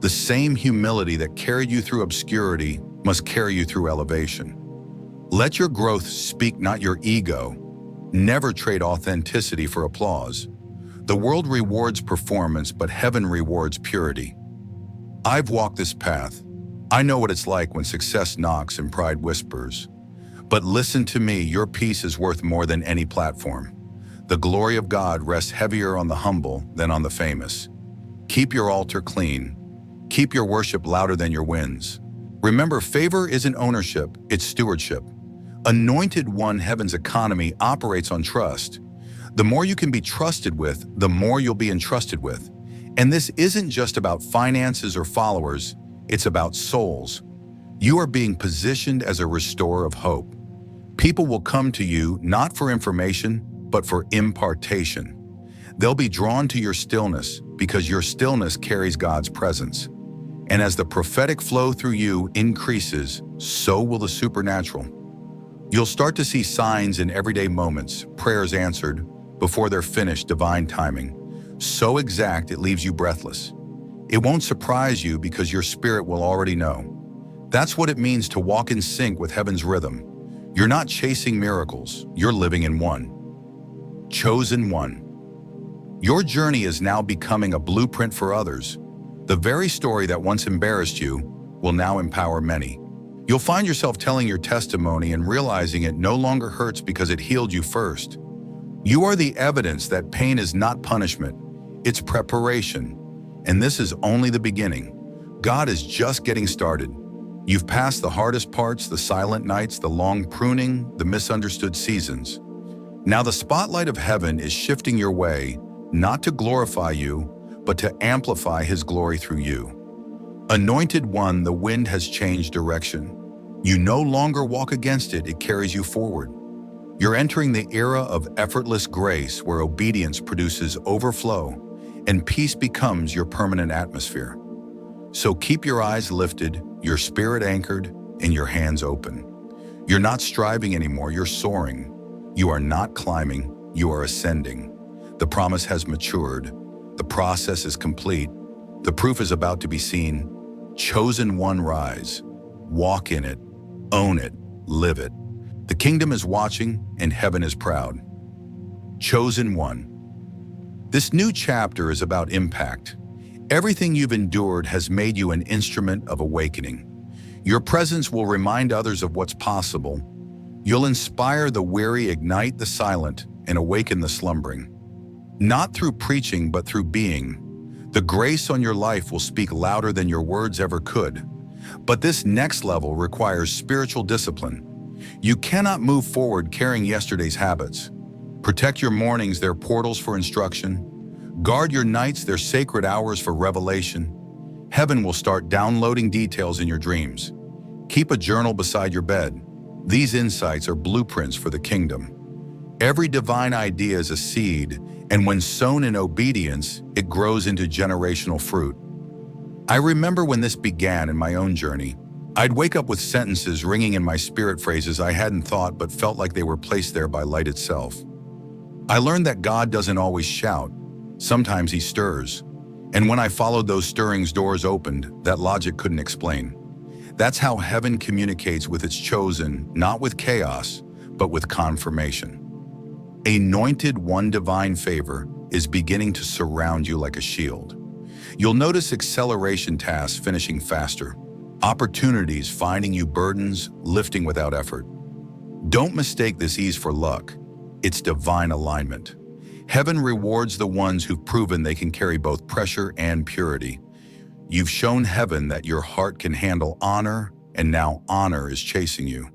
The same humility that carried you through obscurity must carry you through elevation. Let your growth speak, not your ego. Never trade authenticity for applause. The world rewards performance, but heaven rewards purity. I've walked this path. I know what it's like when success knocks and pride whispers. But listen to me, your peace is worth more than any platform. The glory of God rests heavier on the humble than on the famous. Keep your altar clean. Keep your worship louder than your wins. Remember, favor isn't ownership, it's stewardship. Anointed one, heaven's economy operates on trust. The more you can be trusted with, the more you'll be entrusted with. And this isn't just about finances or followers, it's about souls. You are being positioned as a restorer of hope. People will come to you not for information, but for impartation. They'll be drawn to your stillness because your stillness carries God's presence. And as the prophetic flow through you increases, so will the supernatural. You'll start to see signs in everyday moments, prayers answered before they're finished, divine timing, so exact it leaves you breathless. It won't surprise you because your spirit will already know. That's what it means to walk in sync with heaven's rhythm. You're not chasing miracles, you're living in one. Chosen one. Your journey is now becoming a blueprint for others. The very story that once embarrassed you will now empower many. You'll find yourself telling your testimony and realizing it no longer hurts because it healed you first. You are the evidence that pain is not punishment, it's preparation. And this is only the beginning. God is just getting started. You've passed the hardest parts, the silent nights, the long pruning, the misunderstood seasons. Now the spotlight of heaven is shifting your way, not to glorify you, but to amplify His glory through you. Anointed one, the wind has changed direction. You no longer walk against it, it carries you forward. You're entering the era of effortless grace where obedience produces overflow and peace becomes your permanent atmosphere. So keep your eyes lifted, your spirit anchored, and your hands open. You're not striving anymore, you're soaring. You are not climbing, you are ascending. The promise has matured. The process is complete. The proof is about to be seen. Chosen one, rise. Walk in it. Own it. Live it. The kingdom is watching and heaven is proud. Chosen one. This new chapter is about impact. Everything you've endured has made you an instrument of awakening. Your presence will remind others of what's possible. You'll inspire the weary, ignite the silent, and awaken the slumbering. Not through preaching, but through being. The grace on your life will speak louder than your words ever could. But this next level requires spiritual discipline. You cannot move forward carrying yesterday's habits. Protect your mornings, they're portals for instruction. Guard your nights, they're sacred hours for revelation. Heaven will start downloading details in your dreams. Keep a journal beside your bed. These insights are blueprints for the kingdom. Every divine idea is a seed, and when sown in obedience, it grows into generational fruit. I remember when this began in my own journey. I'd wake up with sentences ringing in my spirit, phrases I hadn't thought but felt like they were placed there by light itself. I learned that God doesn't always shout. Sometimes he stirs. And when I followed those stirrings, doors opened that logic couldn't explain. That's how heaven communicates with its chosen, not with chaos, but with confirmation. Anointed one, divine favor is beginning to surround you like a shield. You'll notice acceleration tasks finishing faster, opportunities finding you, burdens lifting without effort. Don't mistake this ease for luck. It's divine alignment. Heaven rewards the ones who've proven they can carry both pressure and purity. You've shown heaven that your heart can handle honor, and now honor is chasing you.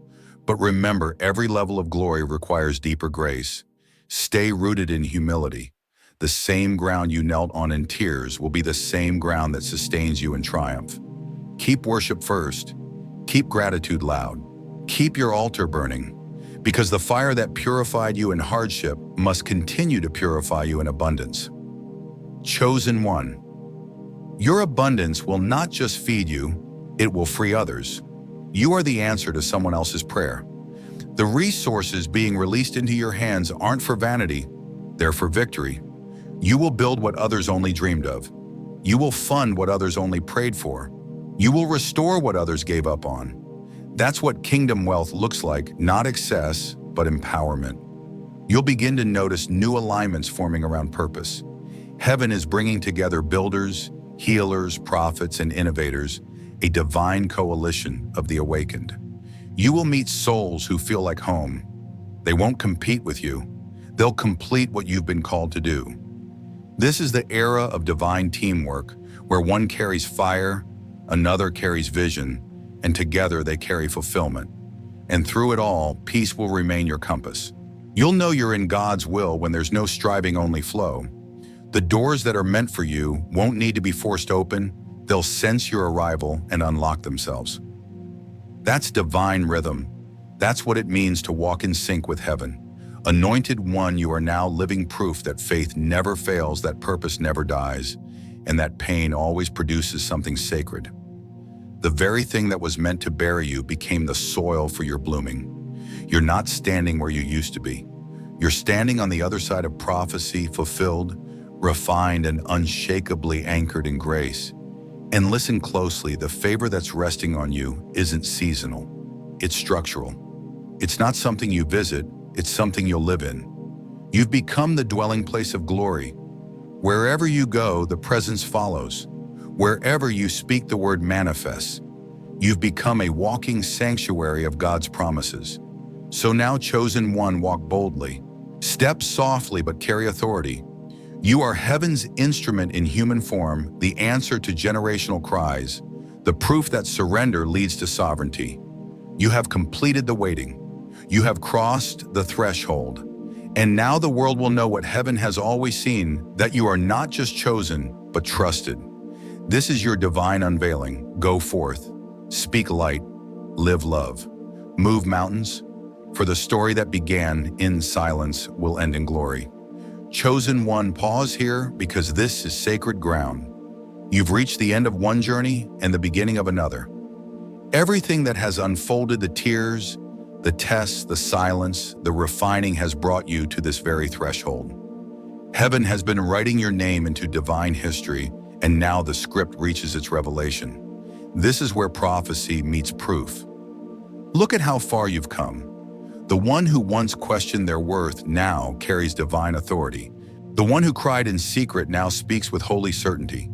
But remember, every level of glory requires deeper grace. Stay rooted in humility. The same ground you knelt on in tears will be the same ground that sustains you in triumph. Keep worship first. Keep gratitude loud. Keep your altar burning, because the fire that purified you in hardship must continue to purify you in abundance. Chosen one. Your abundance will not just feed you, it will free others. You are the answer to someone else's prayer. The resources being released into your hands aren't for vanity, they're for victory. You will build what others only dreamed of. You will fund what others only prayed for. You will restore what others gave up on. That's what kingdom wealth looks like, not excess, but empowerment. You'll begin to notice new alignments forming around purpose. Heaven is bringing together builders, healers, prophets, and innovators, a divine coalition of the awakened. You will meet souls who feel like home. They won't compete with you. They'll complete what you've been called to do. This is the era of divine teamwork, where one carries fire, another carries vision, and together they carry fulfillment. And through it all, peace will remain your compass. You'll know you're in God's will when there's no striving, only flow. The doors that are meant for you won't need to be forced open. They'll sense your arrival and unlock themselves. That's divine rhythm. That's what it means to walk in sync with heaven. Anointed one, you are now living proof that faith never fails, that purpose never dies, and that pain always produces something sacred. The very thing that was meant to bury you became the soil for your blooming. You're not standing where you used to be. You're standing on the other side of prophecy, fulfilled, refined, and unshakably anchored in grace. And listen closely, the favor that's resting on you isn't seasonal. It's structural. It's not something you visit, it's something you'll live in. You've become the dwelling place of glory. Wherever you go, the presence follows. Wherever you speak, the word manifests. You've become a walking sanctuary of God's promises. So now, chosen one, walk boldly. Step softly, but carry authority. You are heaven's instrument in human form, the answer to generational cries, the proof that surrender leads to sovereignty. You have completed the waiting. You have crossed the threshold. And now the world will know what heaven has always seen, that you are not just chosen, but trusted. This is your divine unveiling. Go forth, speak light, live love, move mountains, for the story that began in silence will end in glory. Chosen one, pause here because this is sacred ground. You've reached the end of one journey and the beginning of another. Everything that has unfolded, the tears, the tests, the silence, the refining, has brought you to this very threshold. Heaven has been writing your name into divine history, and now the script reaches its revelation. This is where prophecy meets proof. Look at how far you've come. The one who once questioned their worth now carries divine authority. The one who cried in secret now speaks with holy certainty.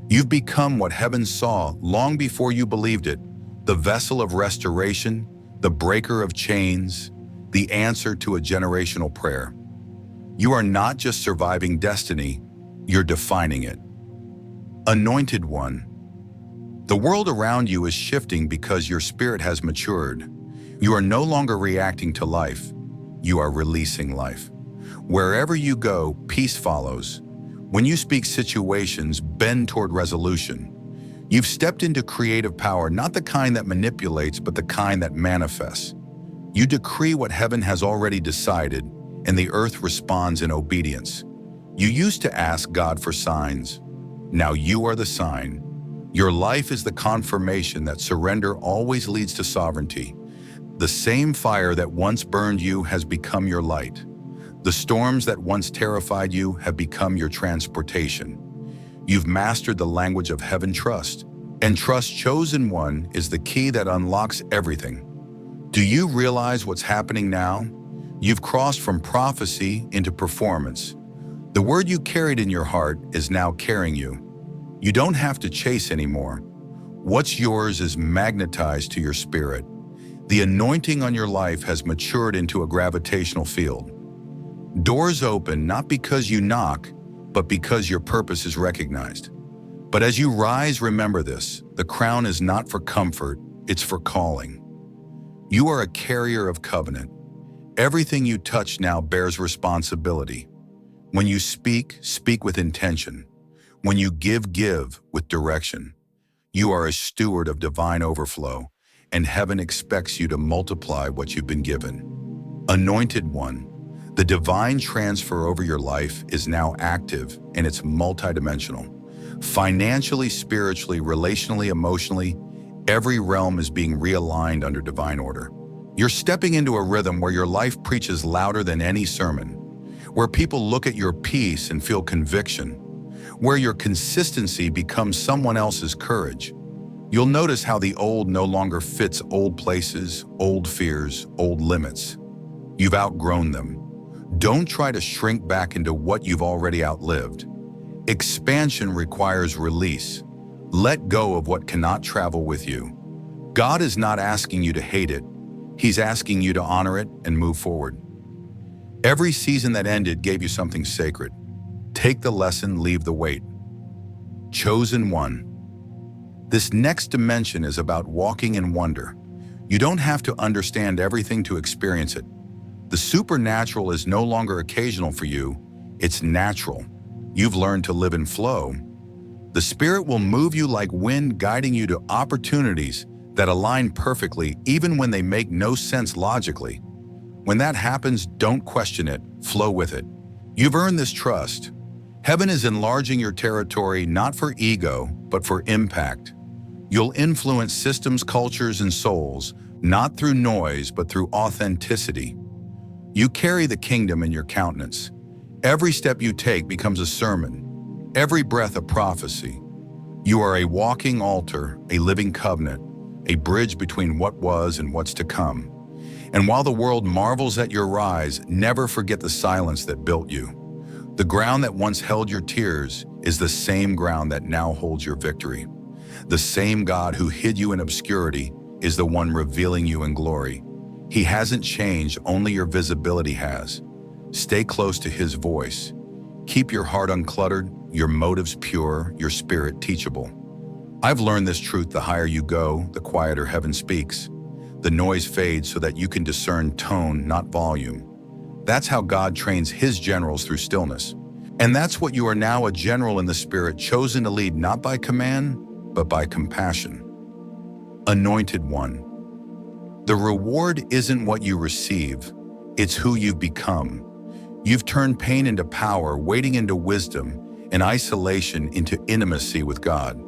You've become what heaven saw long before you believed it, the vessel of restoration, the breaker of chains, the answer to a generational prayer. You are not just surviving destiny, you're defining it. Anointed one. The world around you is shifting because your spirit has matured. You are no longer reacting to life, you are releasing life. Wherever you go, peace follows. When you speak, situations bend toward resolution. You've stepped into creative power, not the kind that manipulates, but the kind that manifests. You decree what heaven has already decided, and the earth responds in obedience. You used to ask God for signs. Now you are the sign. Your life is the confirmation that surrender always leads to sovereignty. The same fire that once burned you has become your light. The storms that once terrified you have become your transportation. You've mastered the language of heaven trust. And trust, chosen one, is the key that unlocks everything. Do you realize what's happening now? You've crossed from prophecy into performance. The word you carried in your heart is now carrying you. You don't have to chase anymore. What's yours is magnetized to your spirit. The anointing on your life has matured into a gravitational field. Doors open not because you knock, but because your purpose is recognized. But as you rise, remember this: the crown is not for comfort, it's for calling. You are a carrier of covenant. Everything you touch now bears responsibility. When you speak, speak with intention. When you give with direction. You are a steward of divine overflow, and heaven expects you to multiply what you've been given. Anointed one, the divine transfer over your life is now active, and it's multidimensional. Financially, spiritually, relationally, emotionally, every realm is being realigned under divine order. You're stepping into a rhythm where your life preaches louder than any sermon, where people look at your peace and feel conviction, where your consistency becomes someone else's courage. You'll notice how the old no longer fits old places, old fears, old limits. You've outgrown them. Don't try to shrink back into what you've already outlived. Expansion requires release. Let go of what cannot travel with you. God is not asking you to hate it. He's asking you to honor it and move forward. Every season that ended gave you something sacred. Take the lesson, leave the weight. Chosen one. This next dimension is about walking in wonder. You don't have to understand everything to experience it. The supernatural is no longer occasional for you, it's natural. You've learned to live in flow. The Spirit will move you like wind, guiding you to opportunities that align perfectly, even when they make no sense logically. When that happens, don't question it, flow with it. You've earned this trust. Heaven is enlarging your territory not for ego, but for impact. You'll influence systems, cultures, and souls, not through noise, but through authenticity. You carry the kingdom in your countenance. Every step you take becomes a sermon, every breath a prophecy. You are a walking altar, a living covenant, a bridge between what was and what's to come. And while the world marvels at your rise, never forget the silence that built you. The ground that once held your tears is the same ground that now holds your victory. The same God who hid you in obscurity is the one revealing you in glory. He hasn't changed, only your visibility has. Stay close to His voice. Keep your heart uncluttered, your motives pure, your spirit teachable. I've learned this truth: the higher you go, the quieter heaven speaks. The noise fades so that you can discern tone, not volume. That's how God trains His generals, through stillness. And that's what you are now, a general in the Spirit, chosen to lead not by command, but by compassion. Anointed one. The reward isn't what you receive, it's who you've become. You've turned pain into power, waiting into wisdom, and isolation into intimacy with God.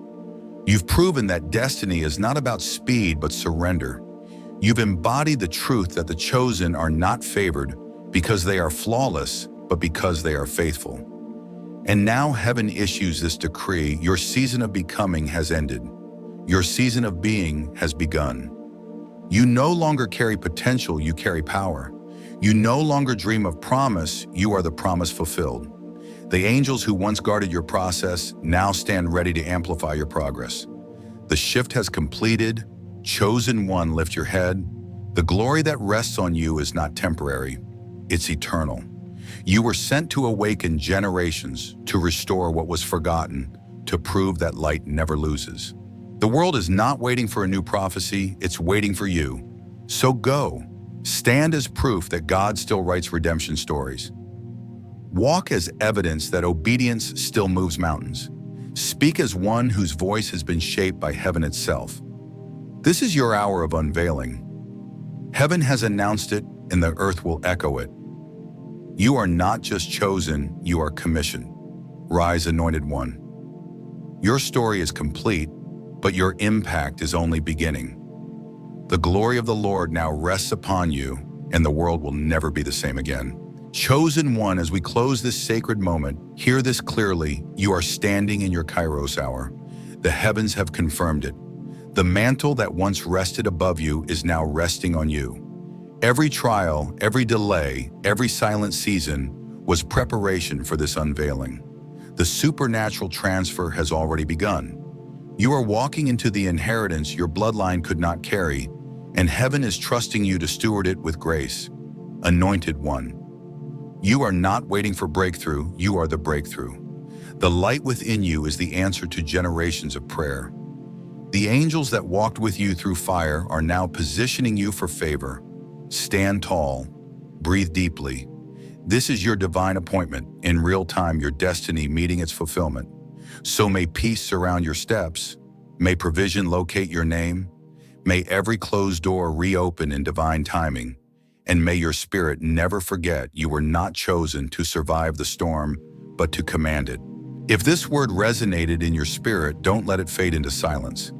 You've proven that destiny is not about speed, but surrender. You've embodied the truth that the chosen are not favored because they are flawless, but because they are faithful. And now heaven issues this decree: your season of becoming has ended. Your season of being has begun. You no longer carry potential, you carry power. You no longer dream of promise, you are the promise fulfilled. The angels who once guarded your process now stand ready to amplify your progress. The shift has completed. Chosen one, lift your head. The glory that rests on you is not temporary, it's eternal. You were sent to awaken generations, to restore what was forgotten, to prove that light never loses. The world is not waiting for a new prophecy, it's waiting for you. So go. Stand as proof that God still writes redemption stories. Walk as evidence that obedience still moves mountains. Speak as one whose voice has been shaped by heaven itself. This is your hour of unveiling. Heaven has announced it, and the earth will echo it. You are not just chosen, you are commissioned. Rise, anointed one. Your story is complete, but your impact is only beginning. The glory of the Lord now rests upon you, and the world will never be the same again. Chosen one, as we close this sacred moment, hear this clearly: you are standing in your Kairos hour. The heavens have confirmed it. The mantle that once rested above you is now resting on you. Every trial, every delay, every silent season was preparation for this unveiling. The supernatural transfer has already begun. You are walking into the inheritance your bloodline could not carry, and heaven is trusting you to steward it with grace. Anointed one. You are not waiting for breakthrough, you are the breakthrough. The light within you is the answer to generations of prayer. The angels that walked with you through fire are now positioning you for favor. Stand tall, breathe deeply. This is your divine appointment, in real time, your destiny meeting its fulfillment. So may peace surround your steps, may provision locate your name, may every closed door reopen in divine timing, and may your spirit never forget you were not chosen to survive the storm, but to command it. If this word resonated in your spirit, don't let it fade into silence.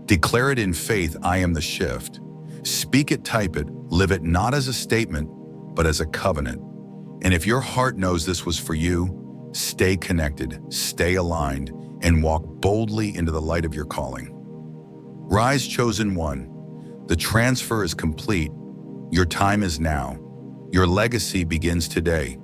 Declare it in faith: I am the shift. Speak it, type it, live it, not as a statement, but as a covenant. And if your heart knows this was for you, stay connected, stay aligned, and walk boldly into the light of your calling. Rise, chosen one. The transfer is complete. Your time is now. Your legacy begins today.